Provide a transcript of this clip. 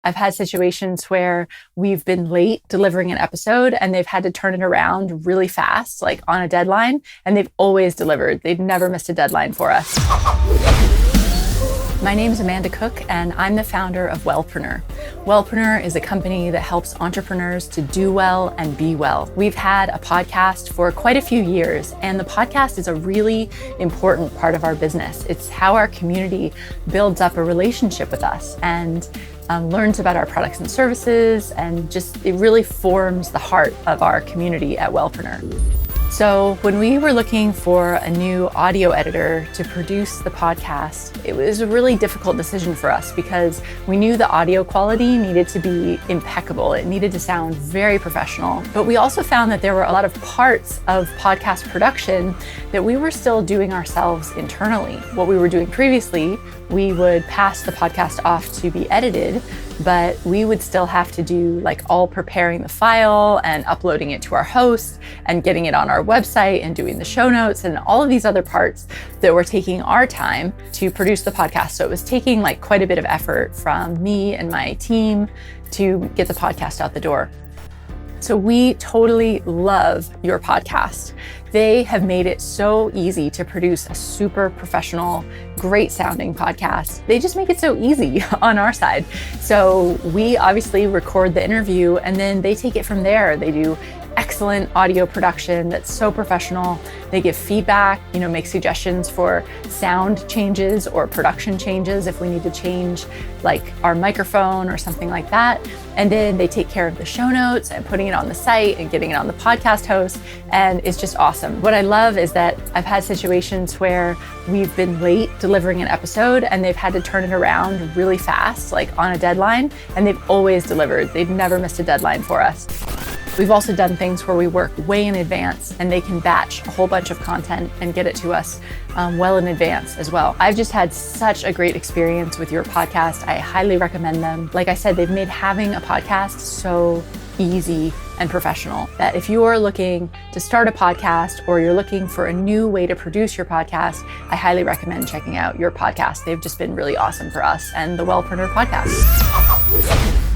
I've had situations where we've been late delivering an episode and they've had to turn it around really fast, like on a deadline, and they've always delivered. They've never missed a deadline for us. My name is Amanda Cook, and I'm the founder of Wellpreneur. Wellpreneur is a company that helps entrepreneurs to do well and be well. We've had a podcast for quite a few years, and the podcast is a really important part of our business. It's how our community builds up a relationship with us and learns about our products and services, and just it really forms the heart of our community at Wellpreneur. So when we were looking for a new audio editor to produce the podcast, it was a really difficult decision for us because we knew the audio quality needed to be impeccable. It needed to sound very professional. But we also found that there were a lot of parts of podcast production that we were still doing ourselves internally. What we were doing previously, we would pass the podcast off to be edited, but we would still have to do like all preparing the file and uploading it to our host and getting it on our website and doing the show notes and all of these other parts that were taking our time to produce the podcast. So it was taking like quite a bit of effort from me and my team to get the podcast out the door. So we totally love your podcast. They have made it so easy to produce a super professional, great sounding podcast. They just make it so easy on our side. So we obviously record the interview and then they take it from there. They do excellent audio production that's so professional. They give feedback, make suggestions for sound changes or production changes if we need to change like our microphone or something like that. And then they take care of the show notes and putting it on the site and getting it on the podcast host. And it's just awesome. What I love is that I've had situations where we've been late delivering an episode and they've had to turn it around really fast, like on a deadline, and they've always delivered. They've never missed a deadline for us. We've also done things where we work way in advance and they can batch a whole bunch of content and get it to us well in advance as well. I've just had such a great experience with your podcast. I highly recommend them. Like I said, they've made having a podcast so easy and professional that if you are looking to start a podcast or you're looking for a new way to produce your podcast, I highly recommend checking out your podcast. They've just been really awesome for us and the Wellpreneur podcast.